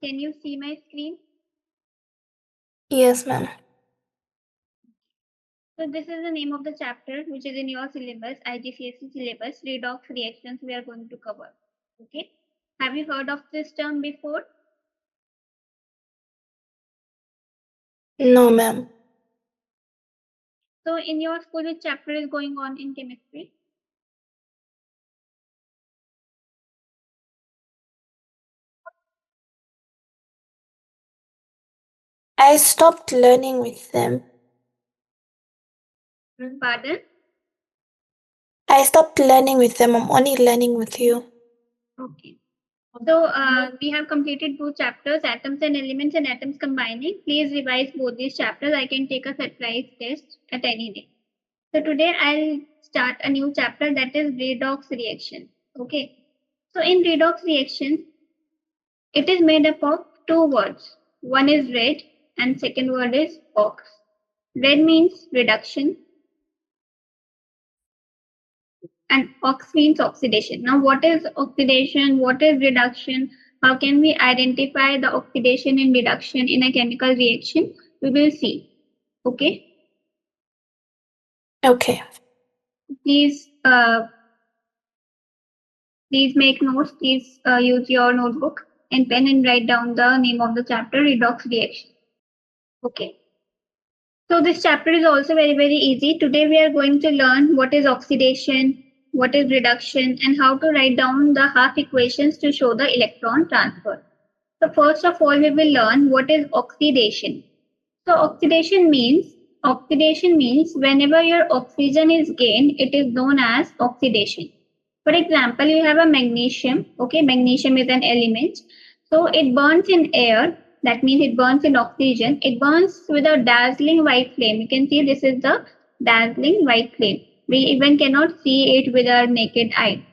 Can you see my screen? Yes, ma'am. So this is the name of the chapter which is in your syllabus, IGCSE syllabus, redox reactions we are going to cover. Okay. Have you heard of this term before? No, ma'am. So in your school, which chapter is going on in chemistry? I stopped learning with them. Pardon? I stopped learning with them. I'm only learning with you. Okay. So we have completed 2 chapters, atoms and elements and atoms combining. Please revise both these chapters. I can take a surprise test at any day. So today I'll start a new chapter, that is redox reaction. Okay. So in redox reaction, it is made up of 2 words. One is red and second word is ox. Red means reduction and ox means oxidation. Now, what is oxidation? What is reduction? How can we identify the oxidation and reduction in a chemical reaction? We will see. Okay. Okay. Please, please make notes. Please use your notebook and pen and write down the name of the chapter, redox reaction. Okay. So this chapter is also very easy. Today we are going to learn what is oxidation, what is reduction, and how to write down the half equations to show the electron transfer. So first of all, we will learn what is oxidation. So oxidation means whenever your oxygen is gained, it is known as oxidation. For example, you have a magnesium. Okay, magnesium is an element. So it burns in air. That means it burns in oxygen. It burns with a dazzling white flame. You can see this is the dazzling white flame. We even cannot see it with our naked eye.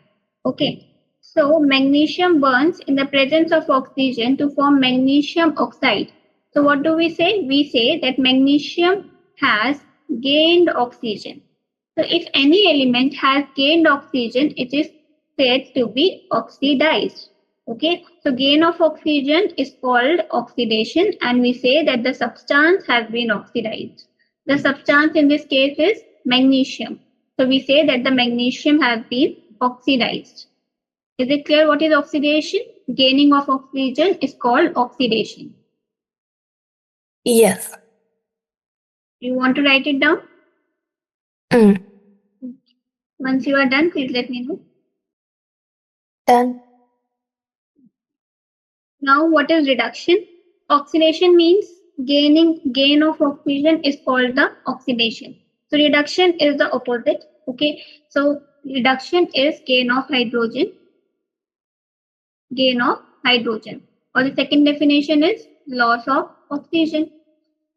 Okay. So magnesium burns in the presence of oxygen to form magnesium oxide. So what do we say? We say that magnesium has gained oxygen. So if any element has gained oxygen, it is said to be oxidized. Okay, so gain of oxygen is called oxidation, and we say that the substance has been oxidized. The substance in this case is magnesium. So we say that the magnesium has been oxidized. Is it clear what is oxidation? Gaining of oxygen is called oxidation. Yes. You want to write it down? Once you are done, please let me know. Done. Now, what is reduction? Oxidation means gain of oxygen is called the oxidation. So reduction is the opposite. Okay. So reduction is gain of hydrogen. Or the second definition is loss of oxygen.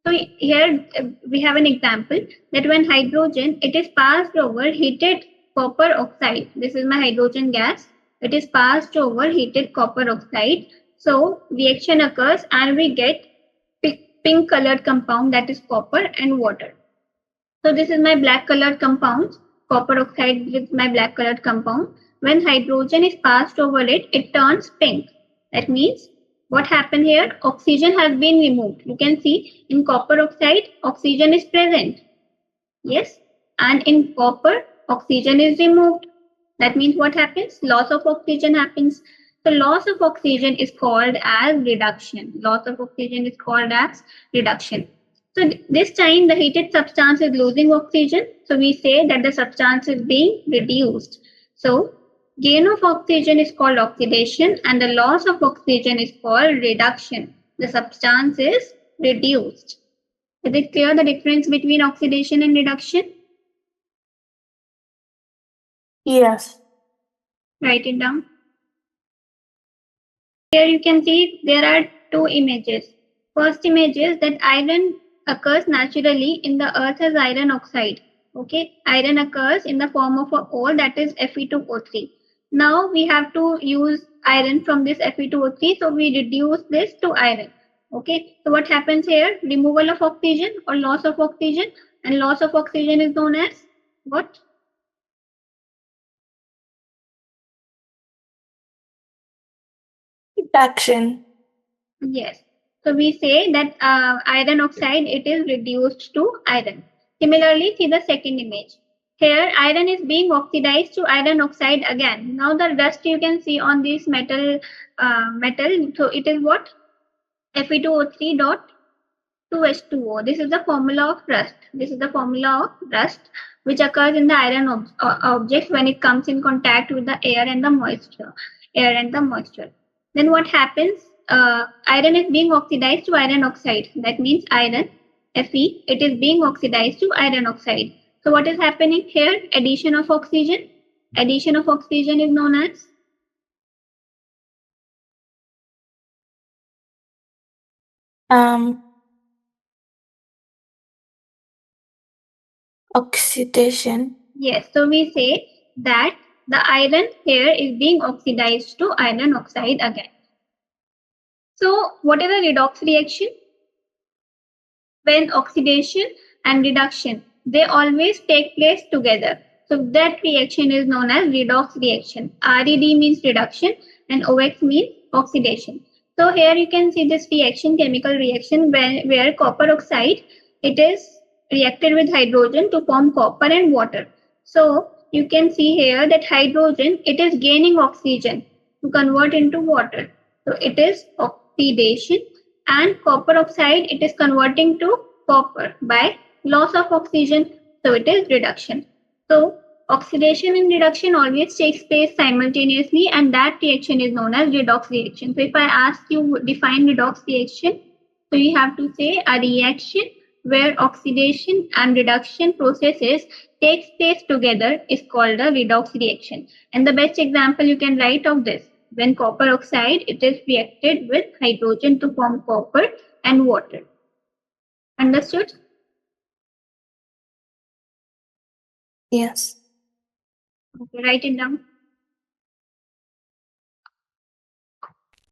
So here we have an example that when hydrogen, it is passed over heated copper oxide. This is my hydrogen gas. It is passed over heated copper oxide. So reaction occurs and we get pink colored compound, that is copper and water. So this is my black colored compound, copper oxide with my black colored compound. When hydrogen is passed over it, it turns pink. That means what happened here? Oxygen has been removed. You can see in copper oxide, oxygen is present. Yes. And in copper, oxygen is removed. That means what happens? Loss of oxygen happens. So loss of oxygen is called as reduction. Loss of oxygen is called as reduction. So this time the heated substance is losing oxygen. So we say that the substance is being reduced. So gain of oxygen is called oxidation and the loss of oxygen is called reduction. The substance is reduced. Is it clear the difference between oxidation and reduction? Yes. Write it down. Here you can see there are 2 images. First image is that iron occurs naturally in the earth as iron oxide. Okay, iron occurs in the form of a ore, that is Fe2O3. Now we have to use iron from this Fe2O3, so we reduce this to iron. Okay, so what happens here? Removal of oxygen or loss of oxygen, and loss of oxygen is known as what? Reduction. Yes. So we say that iron oxide, it is reduced to iron. Similarly, see the second image. Here, iron is being oxidized to iron oxide again. Now the dust you can see on this metal, so it is what? Fe2O3 dot 2H2O. This is the formula of rust. This is the formula of rust which occurs in the iron objects when it comes in contact with the air and the moisture. Then what happens? Iron is being oxidized to iron oxide. That means iron, Fe, it is being oxidized to iron oxide. So what is happening here? Addition of oxygen. Addition of oxygen is known as oxidation. Yes, so we say that the iron here is being oxidized to iron oxide again. So what is a redox reaction? When oxidation and reduction, they always take place together. So that reaction is known as redox reaction. RED means reduction and OX means oxidation. So here you can see this reaction, chemical reaction, where copper oxide, it is reacted with hydrogen to form copper and water. So you can see here that hydrogen, it is gaining oxygen to convert into water. So it is oxidation, and copper oxide, it is converting to copper by loss of oxygen. So it is reduction. So oxidation and reduction always takes place simultaneously, and that reaction is known as redox reaction. So if I ask you define redox reaction, so you have to say a reaction where oxidation and reduction processes takes place together is called a redox reaction. And the best example you can write of this, when copper oxide, it is reacted with hydrogen to form copper and water. Understood? Yes. Okay, write it down.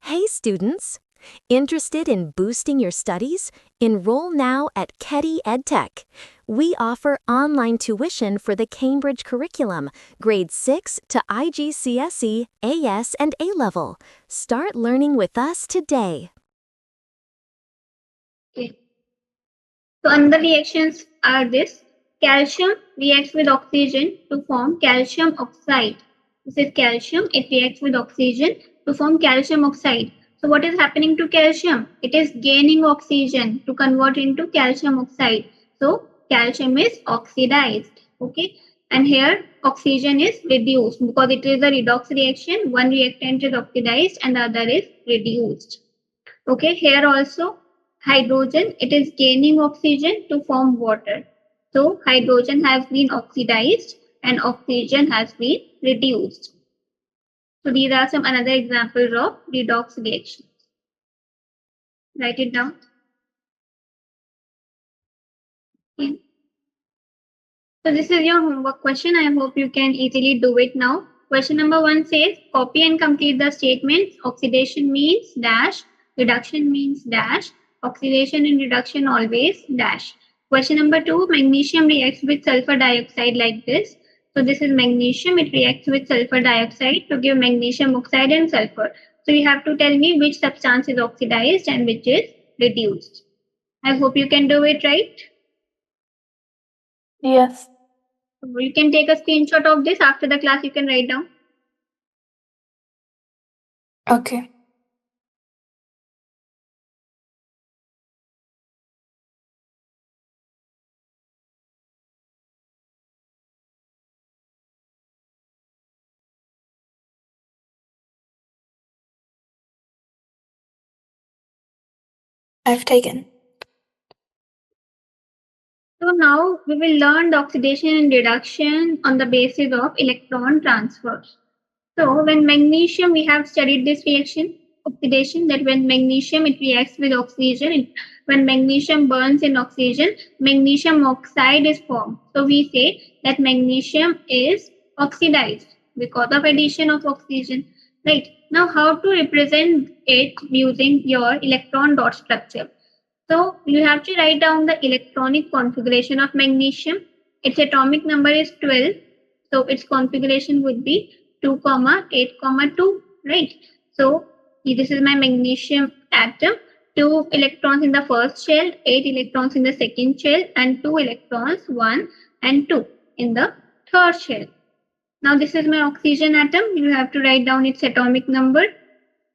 Hey students! Interested in boosting your studies? Enroll now at Keddy Edtech. We offer online tuition for the Cambridge curriculum, grades 6 to IGCSE, AS, and A-level. Start learning with us today. Okay. So another reactions are this. Calcium reacts with oxygen to form calcium oxide. This is calcium, it reacts with oxygen to form calcium oxide. So what is happening to calcium? It is gaining oxygen to convert into calcium oxide. So calcium is oxidized. Okay. And here oxygen is reduced because it is a redox reaction. One reactant is oxidized and the other is reduced. Okay. Here also hydrogen, it is gaining oxygen to form water. So hydrogen has been oxidized and oxygen has been reduced. So these are some another examples of redox reactions. Write it down. Okay. So this is your homework question. I hope you can easily do it now. Question number 1 says, copy and complete the statements. Oxidation means dash, reduction means dash, oxidation and reduction always dash. Question number 2, magnesium reacts with sulfur dioxide like this. So this is magnesium, it reacts with sulfur dioxide to give magnesium oxide and sulfur. So you have to tell me which substance is oxidized and which is reduced. I hope you can do it, right? Yes. You can take a screenshot of this. After the class, you can write down. Okay. I've taken. So now we will learn the oxidation and reduction on the basis of electron transfers. So when magnesium, we have studied this reaction, oxidation, that when magnesium, it reacts with oxygen. When magnesium burns in oxygen, magnesium oxide is formed. So we say that magnesium is oxidized because of addition of oxygen. Right. Now how to represent it using your electron dot structure? So you have to write down the electronic configuration of magnesium. Its atomic number is 12. So its configuration would be 2, 8, 2, right? So this is my magnesium atom. 2 electrons in the first shell, 8 electrons in the second shell, and 2 electrons, 1 and 2 in the third shell. Now this is my oxygen atom. You have to write down its atomic number,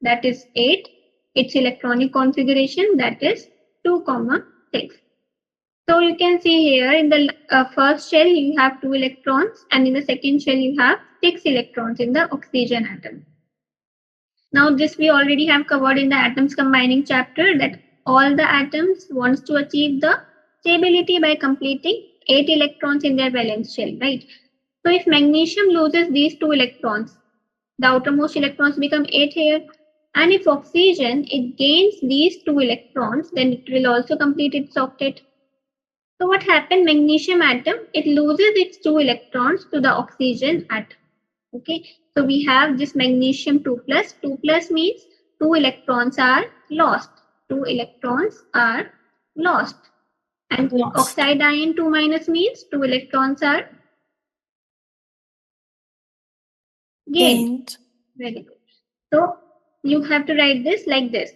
that is 8. Its electronic configuration, that is 2, 6. So you can see here in the first shell you have 2 electrons, and in the second shell you have 6 electrons in the oxygen atom. Now this we already have covered in the atoms combining chapter, that all the atoms wants to achieve the stability by completing 8 electrons in their valence shell, right? So if magnesium loses these 2 electrons, the outermost electrons become 8 here. And if oxygen, it gains these 2 electrons, then it will also complete its octet. So what happened? Magnesium atom, it loses its 2 electrons to the oxygen atom. Okay, so we have this magnesium 2 plus. 2 plus means 2 electrons are lost. 2 electrons are lost. And oxide ion 2 minus means 2 electrons are gained. Very good. So you have to write this like this.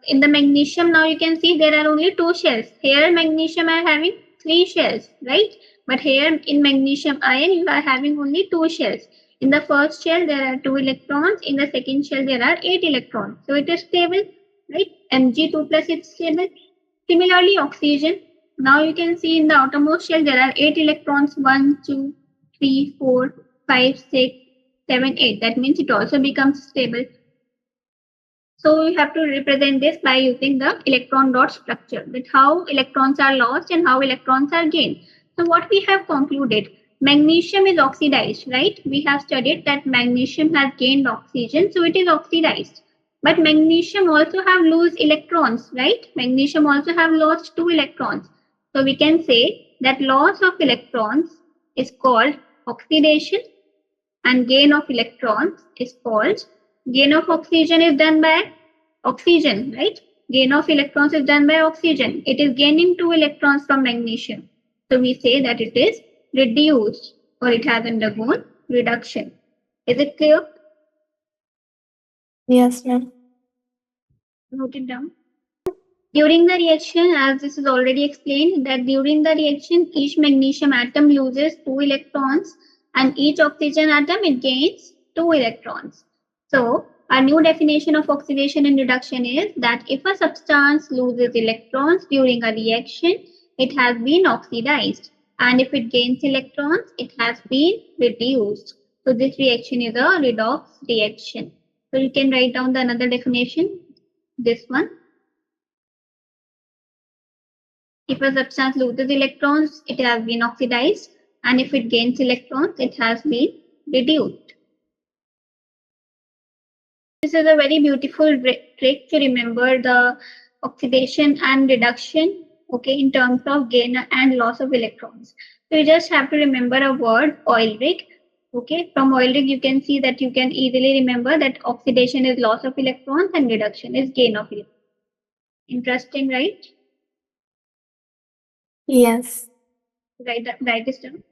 In the magnesium, now you can see there are only 2 shells. Here magnesium are having 3 shells, right? But here in magnesium ion, you are having only 2 shells. In the first shell, there are 2 electrons. In the second shell, there are 8 electrons. So it is stable, right? Mg2 plus is stable. Similarly, oxygen. Now you can see in the outermost shell, there are 8 electrons. 1, 2, 3, 4, 5, 6, 7, 8. That means it also becomes stable. So you have to represent this by using the electron dot structure, that how electrons are lost and how electrons are gained. So what we have concluded, magnesium is oxidized, right? We have studied that magnesium has gained oxygen, so it is oxidized. But magnesium also have lost electrons, right? Magnesium also have lost 2 electrons. So we can say that loss of electrons is called oxidation, and gain of electrons is called, gain of oxygen is done by oxygen, right? Gain of electrons is done by oxygen. It is gaining 2 electrons from magnesium. So we say that it is reduced, or it has undergone reduction. Is it clear? Yes, ma'am. Note it down. During the reaction, as this is already explained, that during the reaction, each magnesium atom loses 2 electrons, and each oxygen atom, it gains 2 electrons. So our new definition of oxidation and reduction is that if a substance loses electrons during a reaction, it has been oxidized, and if it gains electrons, it has been reduced. So this reaction is a redox reaction. So you can write down the another definition, this one. If a substance loses electrons, it has been oxidized, and if it gains electrons, it has been reduced. This is a very beautiful trick to remember the oxidation and reduction, okay, in terms of gain and loss of electrons. So you just have to remember a word, oil rig. Okay, from oil rig you can see that you can easily remember that oxidation is loss of electrons and reduction is gain of electrons. Interesting, right? Yes. Write this down.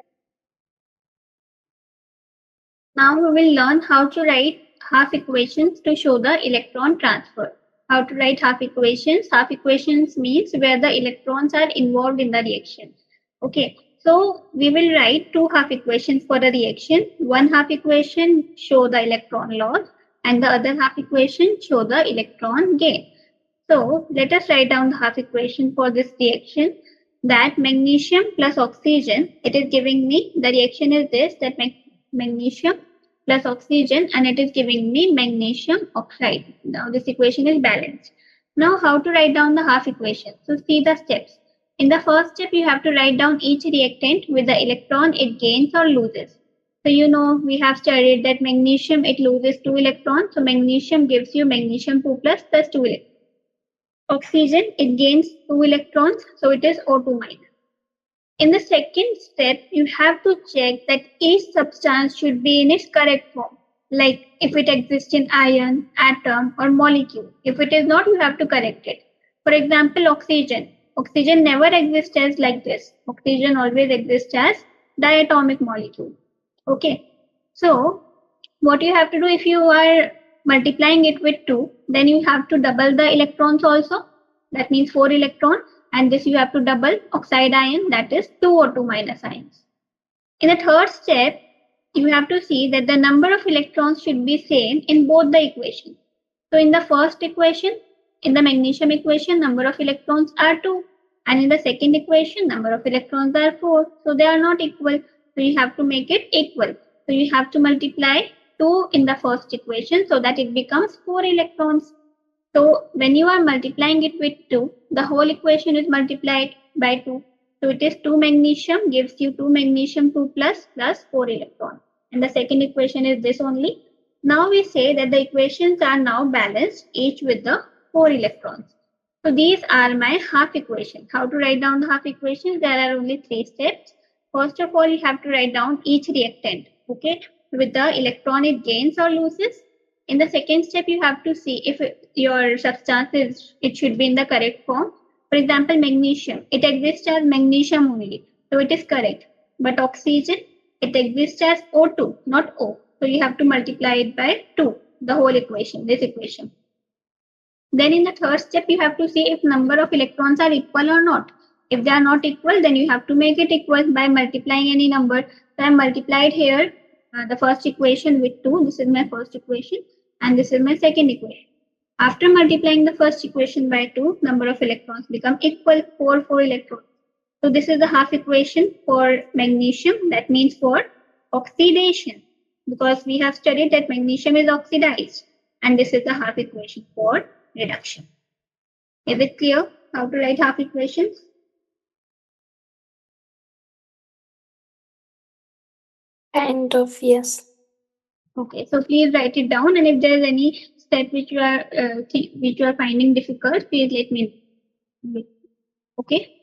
Now we will learn how to write half equations to show the electron transfer. How to write half equations? Half equations means where the electrons are involved in the reaction. Okay, so we will write 2 half equations for the reaction. One half equation show the electron loss, and the other half equation show the electron gain. So let us write down the half equation for this reaction. That magnesium plus oxygen, it is giving me, the reaction is this, that magnesium plus oxygen, and it is giving me magnesium oxide. Now this equation is balanced. Now how to write down the half equation? So see the steps. In the first step, you have to write down each reactant with the electron it gains or loses. So you know, we have studied that magnesium, it loses 2 electrons. So magnesium gives you magnesium 2 plus 2 electrons. Oxygen, it gains 2 electrons, so it is O2 minus. In the second step, you have to check that each substance should be in its correct form, like if it exists in ion, atom, or molecule. If it is not, you have to correct it. For example, oxygen. Oxygen never exists as like this. Oxygen always exists as diatomic molecule. Okay. So what you have to do, if you are multiplying it with 2, then you have to double the electrons also. That means 4 electrons. And this you have to double oxide ion, that is 2O2 minus ions. In the third step, you have to see that the number of electrons should be same in both the equations. So in the first equation, in the magnesium equation, number of electrons are 2. And in the second equation, number of electrons are 4. So they are not equal. So you have to make it equal. So you have to multiply 2 in the first equation so that it becomes 4 electrons. So when you are multiplying it with 2, the whole equation is multiplied by 2. So it is 2 magnesium gives you 2 magnesium 2 plus 4 electrons. And the second equation is this only. Now we say that the equations are now balanced, each with the 4 electrons. So these are my half equations. How to write down the half equations? There are only 3 steps. First of all, you have to write down each reactant, okay, with the electron it gains or loses. In the second step, you have to see if your substance it should be in the correct form. For example, magnesium, it exists as magnesium only, so it is correct. But oxygen, it exists as O2, not O. So you have to multiply it by 2, the whole equation, this equation. Then in the third step, you have to see if number of electrons are equal or not. If they are not equal, then you have to make it equal by multiplying any number. So I multiplied here the first equation with 2. This is my first equation. And this is my second equation. After multiplying the first equation by 2, number of electrons become equal, 4 electrons. So this is the half equation for magnesium. That means for oxidation, because we have studied that magnesium is oxidized. And this is the half equation for reduction. Is it clear how to write half equations? Kind of, yes. Okay, so please write it down, and if there is any step which you are finding difficult, please let me know. Okay.